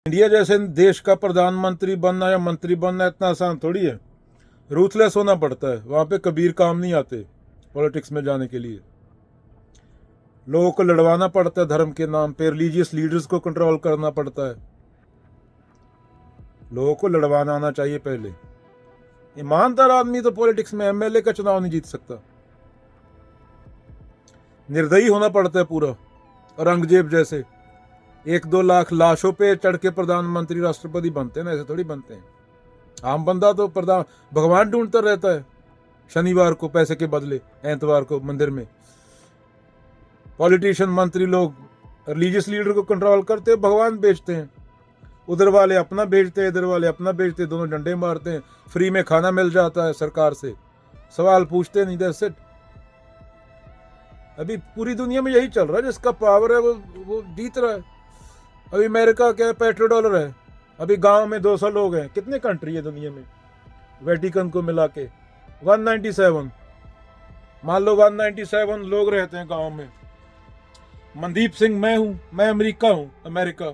India जैसे देश का प्रधानमंत्री बनना या मंत्री बनना इतना आसान थोड़ी है। रूथलेस होना पड़ता है। वहां पे कबीर काम नहीं आते पॉलिटिक्स में जाने के लिए। लोगों को लड़वाना पड़ता है धर्म के नाम पे। रिलीजियस लीडर्स को कंट्रोल करना पड़ता है। लोगों को लड़वाना आना चाहिए पहले। ईमानदार आदमी तो पॉलिटिक्स में एमएलए का चुनाव नहीं जीत सकता। निर्दयी होना पड़ता है पूरा। औरंगजेब जैसे 1-2 लाख लाशों पे चढ़ के प्रधानमंत्री राष्ट्रपति बनते हैं ना, ऐसे थोड़ी बनते हैं। आम बंदा तो प्रधान भगवान ढूंढता रहता है शनिवार को पैसे के बदले, एतवार को मंदिर में। पॉलिटिशियन मंत्री लोग रिलीजियस लीडर को कंट्रोल करते हैं, भगवान बेचते हैं। उधर वाले अपना बेचते हैं, इधर वाले अपना बेचते हैं, दोनों डंडे मारते हैं। फ्री में खाना मिल जाता है सरकार से, सवाल पूछते नहीं। That's it. अभी पूरी दुनिया में यही चल रहा है। जिसका पावर है वो जीत रहा है। अभी अमेरिका क्या पेट्रोडॉलर है। अभी गांव में 200 लोग हैं। कितने कंट्री है दुनिया में वेटिकन को मिला के? 197। मान लो 197 लोग रहते हैं गांव में। मनदीप सिंह मैं हूं, मैं अमेरिका।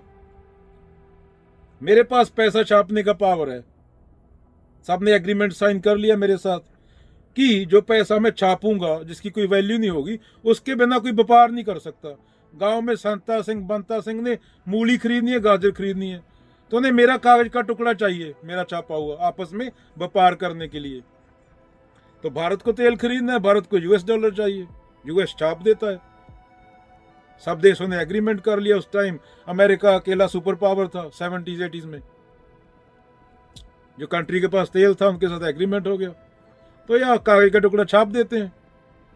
मेरे पास पैसा छापने का पावर है। सबने एग्रीमेंट साइन कर लिया मेरे साथ कि जो पैसा मैं छापूंगा जिसकी कोई वैल्यू नहीं होगी, उसके बिना कोई व्यापार नहीं कर सकता। गांव में संता सिंह बंता सिंह ने मूली खरीदनी है, गाजर खरीदनी है, तो उन्हें मेरा कागज का टुकड़ा चाहिए, मेरा छापा हुआ, आपस में व्यापार करने के लिए। तो भारत को तेल खरीदना है, भारत को यूएस डॉलर चाहिए, यूएस छाप देता है। सब देशों ने एग्रीमेंट कर लिया। उस टाइम अमेरिका अकेला सुपर पावर था 70s 80s में। जो कंट्री के पास तेल था उनके साथ एग्रीमेंट हो गया, तो यहाँ कागज का टुकड़ा छाप देते हैं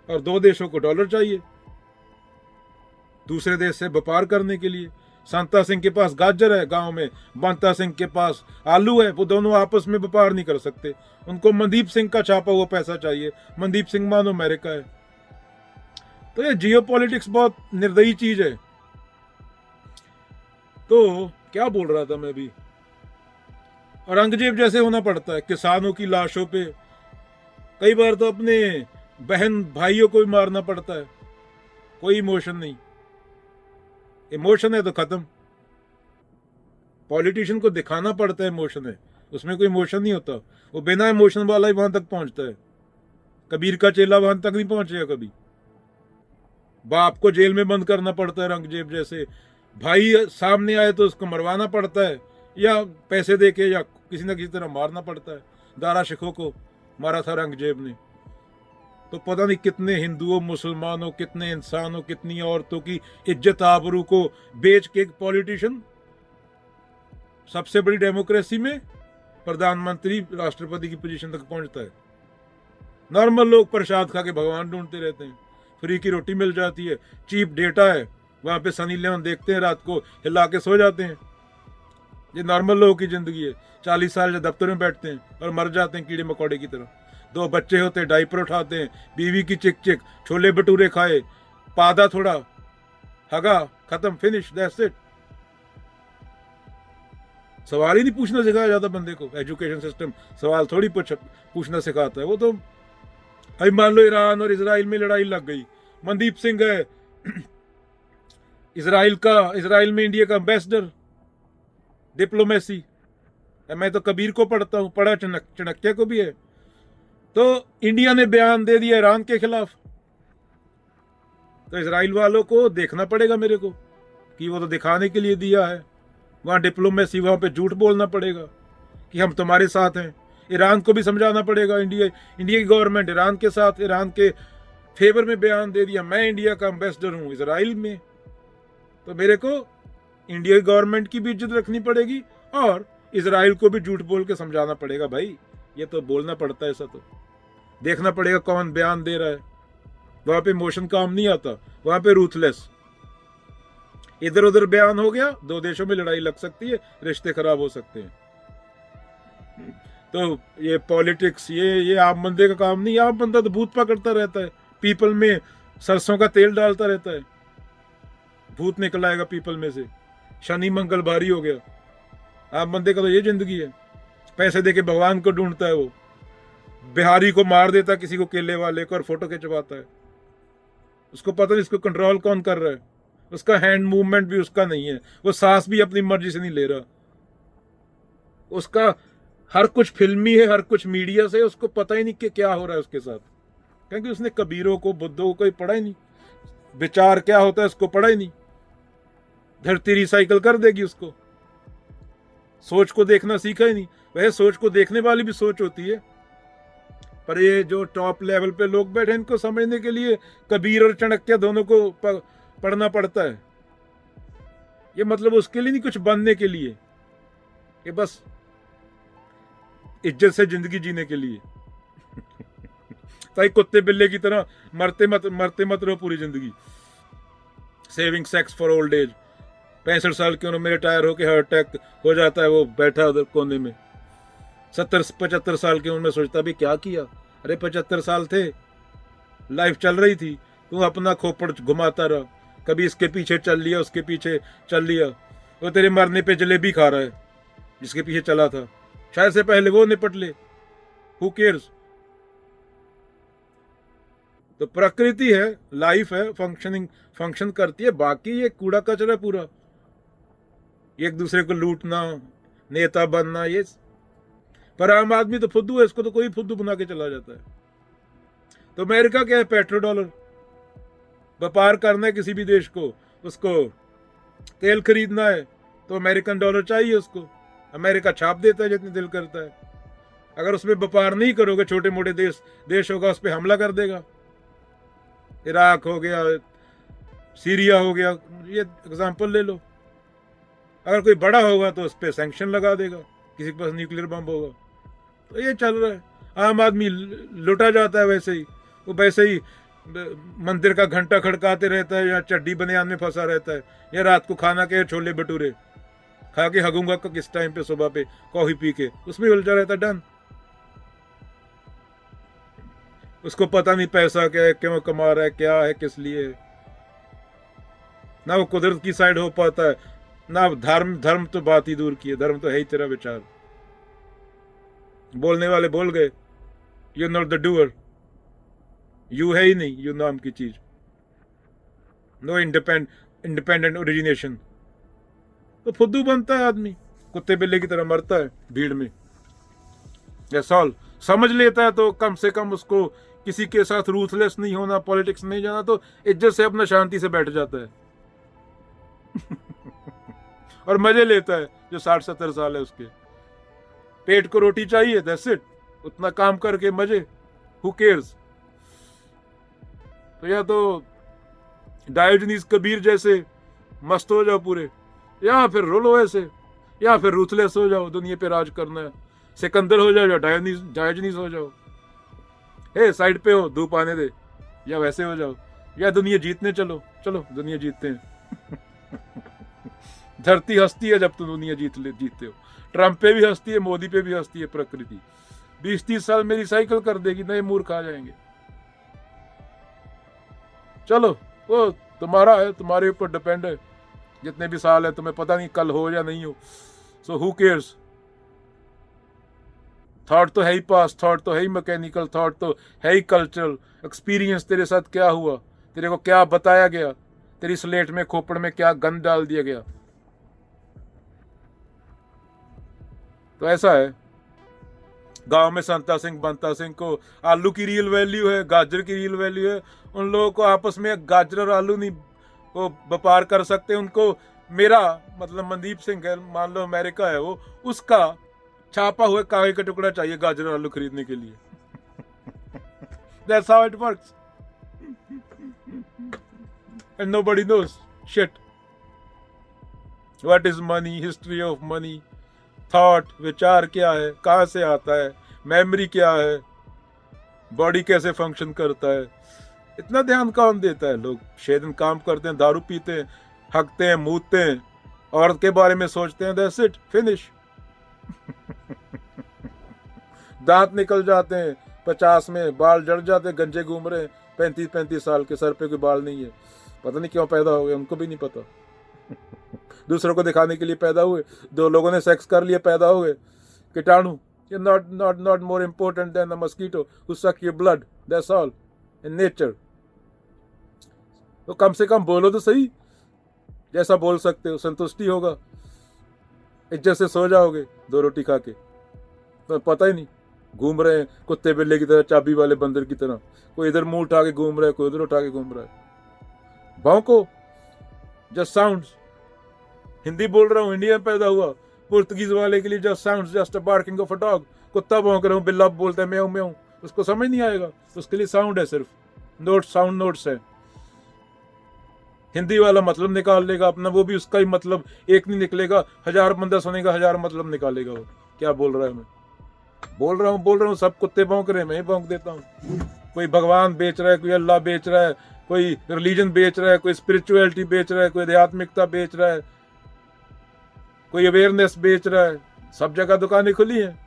और 2 देशों को डॉलर चाहिए दूसरे देश से व्यापार करने के लिए। संता सिंह के पास गाजर है गांव में, बंता सिंह के पास आलू है, वो दोनों आपस में व्यापार नहीं कर सकते। उनको मनदीप सिंह का छापा हुआ पैसा चाहिए। मनदीप सिंह मानो अमेरिका है। तो ये जियोपॉलिटिक्स बहुत निर्दयी चीज है। तो क्या बोल रहा था मैं भी? औरंगजेब जैसे होना पड़ता है किसानों की लाशों पे। कई बार तो अपने बहन भाइयों को भी मारना पड़ता है। कोई इमोशन नहीं। इमोशन है तो खत्म। पॉलिटिशियन को दिखाना पड़ता है इमोशन है, उसमें कोई इमोशन नहीं होता। वो बिना इमोशन वाला ही वहां तक पहुंचता है। कबीर का चेला वहां तक नहीं पहुंचेगा कभी। बाप को जेल में बंद करना पड़ता है औरंगजेब जैसे। भाई सामने आए तो उसको मरवाना पड़ता है, या पैसे देके या किसी न किसी तरह मारना पड़ता है। दारा शिखों को मारा था औरंगजेब ने। तो पता नहीं कितने हिंदुओं, मुसलमानों, कितने इंसानों, कितनी औरतों की इज्जत आबरू को बेच के एक पॉलिटिशियन सबसे बड़ी डेमोक्रेसी में प्रधानमंत्री राष्ट्रपति की पोजीशन तक पहुंचता है। नॉर्मल लोग प्रसाद खा के भगवान ढूंढते रहते हैं। फ्री की रोटी मिल जाती है, चीप डेटा है, वहां पे सनी लियोन देखते हैं, रात को हिला के सो जाते हैं। ये नॉर्मल लोगों की जिंदगी है। 40 साल जो दफ्तर में बैठते हैं और मर जाते हैं कीड़े मकोड़े की तरह। 2 बच्चे होते हैं, डाइपर उठाते हैं, बीवी की चिक चिक, छोले भटूरे खाए, पादा थोड़ा हगा, खत्म, फिनिश, दैट्स इट। सवाल ही नहीं पूछना सिखाया जाता बंदे को। एजुकेशन सिस्टम सवाल थोड़ी पूछना सिखाता है। वो तो अभी मान लो ईरान और इजराइल में लड़ाई लग गई। मनदीप सिंह है इजराइल में इंडिया का एम्बेसडर डिप्लोमेसी। मैं तो कबीर को पढ़ता हूं, पढ़ा चाणक्य को भी है। तो इंडिया ने बयान दे दिया ईरान के खिलाफ, तो इजराइल वालों को देखना पड़ेगा मेरे को कि वो तो दिखाने के लिए दिया है। वहां डिप्लोमेसी, वहां पे झूठ बोलना पड़ेगा कि हम तुम्हारे साथ हैं। ईरान को भी समझाना पड़ेगा। इंडिया की गवर्नमेंट ईरान के साथ, ईरान के फेवर में बयान दे दिया। मैं इंडिया का एम्बेसडर हूं इजराइल में, तो मेरे को इंडिया की गवर्नमेंट की भी इज्जत रखनी पड़ेगी और इजराइल को भी झूठ बोल के समझाना पड़ेगा। भाई ये तो बोलना पड़ता है, ऐसा तो देखना पड़ेगा कौन बयान दे रहा है। वहां पे इमोशन काम नहीं आता, वहां पे रूथलेस। इधर उधर बयान हो गया, 2 देशों में लड़ाई लग सकती है, रिश्ते खराब हो सकते हैं। तो ये पॉलिटिक्स, ये आम बंदे का काम नहीं। आम बंदा तो भूत पकड़ता रहता है, पीपल में सरसों का तेल डालता रहता है, भूत निकल आएगा पीपल में से। शनि मंगल भारी हो गया। आम बंदे का तो ये जिंदगी है। पैसे देके भगवान को ढूंढता है। वो बिहारी को मार देता, किसी को, केले वाले को, और फोटो खिंचवाता है। उसको पता नहीं इसको कंट्रोल कौन कर रहा है। उसका हैंड मूवमेंट भी उसका नहीं है, वो सांस भी अपनी मर्जी से नहीं ले रहा। उसका हर कुछ फिल्मी है, हर कुछ मीडिया से, उसको पता ही नहीं कि क्या हो रहा है उसके साथ, क्योंकि उसने कबीरों को, बुद्धों को कोई पढ़ा ही नहीं, विचार क्या होता है उसको पढ़ा ही नहीं। धरती रिसाइकल कर देगी उसको, सोच को देखना सीखा ही नहीं। वह सोच को देखने वाली भी सोच होती है, पर ये जो टॉप लेवल पे लोग बैठे इनको समझने के लिए कबीर और चाणक्य दोनों को पढ़ना पड़ता है। ये मतलब उसके लिए नहीं, कुछ बनने के लिए, ये बस इज्जत से जिंदगी जीने के लिए। ताकि कुत्ते बिल्ले की तरह मरते मत रहो पूरी जिंदगी। Saving sex for old age. 65 साल की उम्र में रिटायर होकर हार्ट अटैक हो जाता है, वो बैठा उधर कोने में। 70-75 साल की उम्र में सोचता भी क्या किया। अरे 75 साल थे, लाइफ चल रही थी, तू अपना खोपड़ घुमाता रहा, कभी इसके पीछे चल लिया, उसके पीछे चल लिया। वो तेरे मरने पे जलेबी खा रहा है जिसके पीछे चला था, शायद से पहले वो निपट ले। Who cares. तो प्रकृति है, लाइफ है, फंक्शन करती है, बाकी ये कूड़ा कचरा पूरा, एक दूसरे को लूटना, नेता बनना, ये। पर आम आदमी तो फुद्दू है, इसको तो कोई फुद्दू बना के चला जाता है। तो अमेरिका क्या है, पेट्रो डॉलर। व्यापार करना है किसी भी देश को, उसको तेल खरीदना है तो अमेरिकन डॉलर चाहिए उसको, अमेरिका छाप देता है जितने दिल करता है। अगर उसमें व्यापार नहीं करोगे, छोटे मोटे देश होगा, उस पर हमला कर देगा। इराक हो गया, सीरिया हो गया, ये एग्जाम्पल ले लो। अगर कोई बड़ा होगा तो उस पर सैंक्शन लगा देगा, किसी के पास न्यूक्लियर बम होगा। तो ये चल रहा है, आम आदमी लुटा जाता है। वैसे ही वो वैसे ही मंदिर का घंटा खड़काते रहता है, या चड्डी बनियान में फंसा रहता है, या रात को खाना के छोले भटूरे खा के हगूंगा किस टाइम पे, सुबह पे कॉफी पी के, उसमें उलझा रहता है। डन। उसको पता नहीं पैसा क्या है, क्यों कमा रहा है, क्या है, किस लिए। ना वो कुदरत की साइड हो पाता है, ना धर्म तो बात ही दूर की है। धर्म तो है ही तेरा विचार। बोलने वाले बोल गए, you not the doer. You है ही नहीं, यू नाम की चीज। No independent origination. तो फुद्दू बनता है आदमी, कुत्ते बिल्ले की तरह मरता है भीड़ में। सॉल समझ लेता है तो कम से कम उसको किसी के साथ रूथलेस नहीं होना, पॉलिटिक्स नहीं जाना, तो इज्जत से अपना शांति से बैठ जाता है। और मजे लेता है। जो 60-70 साल है उसके पेट को रोटी चाहिए, दैट्स इट। उतना काम करके मजे, हु केयर्स। तो या तो डायोजनीस कबीर जैसे मस्त हो जाओ पूरे, या फिर रोलो ऐसे, या फिर रूथलेस हो जाओ, दुनिया पे राज करना है, सिकंदर हो जाओ या डायोजनीस हो जाओ। हे साइड पे हो, धूप आने दे, या वैसे हो जाओ, या दुनिया जीतने चलो दुनिया जीतते हैं। धरती हंसती है जब तुम दुनिया जीतते हो। ट्रंप पे भी हंसती है, मोदी पे भी हंसती है प्रकृति। 20-30 साल में रिसाइकल कर देगी, नए मूर्ख आ जाएंगे। चलो, वो तुम्हारा है, तुम्हारे ऊपर डिपेंड है। जितने भी साल है, तुम्हें पता नहीं कल हो या नहीं हो, सो हु केयर्स। थॉट तो है ही पास्ट, थॉट तो है ही मैकेनिकल, थॉट तो है ही कल्चरल। एक्सपीरियंस तेरे साथ क्या हुआ, तेरे को क्या बताया गया, तेरी स्लेट में, खोपड़ में क्या गंद डाल दिया गया। तो ऐसा है। गांव में संता सिंह बंता सिंह को आलू की रियल वैल्यू है, गाजर की रियल वैल्यू है। उन लोगों को आपस में गाजर और आलू नहीं वो व्यापार कर सकते। उनको मेरा मतलब मनदीप सिंह है, मान लो अमेरिका है वो, उसका छापा हुआ कागज का टुकड़ा चाहिए गाजर और आलू खरीदने के लिए। That's how it works. And nobody knows shit. What is money? History of money. Thought, विचार क्या है, कहाँ से आता है, मेमोरी क्या है, बॉडी कैसे फंक्शन करता है, इतना ध्यान कौन देता है। लोग 6 दिन काम करते हैं, दारू पीते हैं, हकते हैं, मूतते हैं, औरत के बारे में सोचते हैं, दैट्स इट, फिनिश। दांत निकल जाते हैं 50 में, बाल जड़ जाते हैं, गंजे घूम रहे हैं 35-35 साल के, सर पे कोई बाल नहीं है। पता नहीं क्यों पैदा हो गए, उनको भी नहीं पता। दूसरों को दिखाने के लिए पैदा हुए, 2 लोगों ने सेक्स कर लिया, पैदा हुए कीटाणु। ये not more important than the mosquito who suck your blood, that's all in nature. तो कम से कम बोलो तो सही, जैसा बोल सकते हो, संतुष्टि होगा। इज्जत से सो जाओगे 2 रोटी खा के, तो पता ही नहीं। घूम रहे हैं कुत्ते बिल्ले की तरह, चाबी वाले बंदर की तरह, कोई इधर मुंह उठा के घूम रहा है, कोई उधर उठा के घूम रहा है। भौंको, जस्ट साउंड्स। हिंदी बोल रहा हूँ, इंडिया में पैदा हुआ, पुर्तगीज वाले के लिए just sounds, just a barking of a dog. कुत्ता भौंक रहा हूँ, बिल्ला बोलता है म्याऊं म्याऊं, उसको समझ नहीं आएगा, उसके लिए साउंड है, सिर्फ नोट्स, साउंड नोट्स है। हिंदी वाला मतलब निकाल लेगा अपना, वो भी उसका ही मतलब एक नहीं निकलेगा, 1000 बंदा सुनेगा, 1000 मतलब निकालेगा वो। क्या बोल रहा है? मैं बोल रहा हूँ, सब कुत्ते भौंक रहे हैं, मैं ही भौंक देता हूँ। कोई भगवान बेच रहा है, कोई अल्लाह बेच रहा है, कोई रिलीजन बेच रहा है, कोई स्पिरिचुअलिटी बेच रहा है, कोई आध्यात्मिकता बेच रहा है, कोई अवेयरनेस बेच रहा है। सब जगह दुकानें खुली हैं।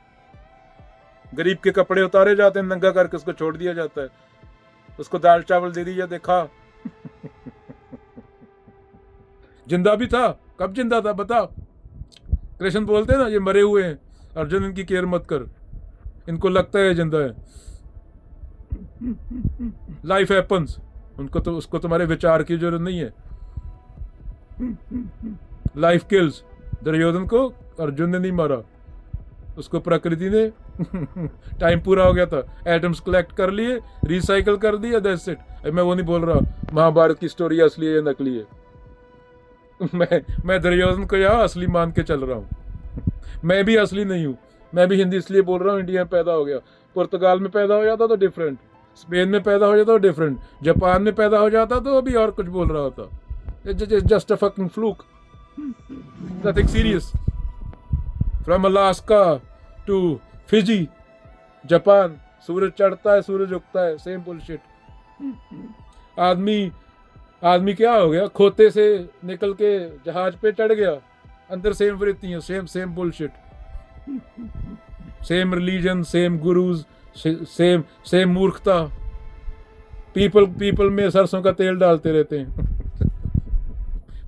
गरीब के कपड़े उतारे जाते हैं, नंगा करके उसको छोड़ दिया जाता है, उसको दाल चावल दे दिया, देखा। जिंदा भी था, कब जिंदा था बता? कृष्ण बोलते हैं ना, ये मरे हुए हैं, अर्जुन इनकी केयर मत कर, इनको लगता है जिंदा है। लाइफ हैपन्स, उनको तो, उसको तुम्हारे विचार की जरूरत नहीं है। Life kills. दुर्योधन को अर्जुन ने नहीं मारा, उसको प्रकृति ने टाइम पूरा हो गया था, एटम्स कलेक्ट कर लिए, रिसाइकल कर दिया, दैट्स इट। मैं वो नहीं बोल रहा महाभारत की स्टोरी असली है या नकली है। मैं दुर्योधन को यहाँ असली मान के चल रहा हूँ। मैं भी असली नहीं हूँ, मैं भी हिंदी इसलिए बोल रहा हूँ, इंडिया में पैदा हो गया। पुर्तगाल में पैदा हो जाता तो डिफरेंट, स्पेन में पैदा हो जाता तो डिफरेंट, जापान में पैदा हो जाता तो अभी और कुछ बोल रहा होता। It's just a fucking fluke, nothing serious. From Alaska to Fiji, Japan, सूरज चढ़ता है सूरज उगता है, सेम बुलशिट। आदमी क्या हो गया, खोते से निकल के जहाज पे चढ़ गया, अंदर सेम वृत्तियां, same bullshit, same religion, same gurus, same मूर्खता। पीपल में सरसों का तेल डालते रहते हैं।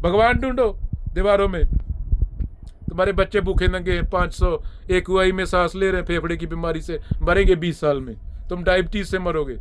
भगवान ढूंढो दीवारों में। तुम्हारे बच्चे भूखे नंगे हैं, 500 AQI में सांस ले रहे हैं, फेफड़े की बीमारी से मरेंगे 20 साल में, तुम डायबिटीज से मरोगे।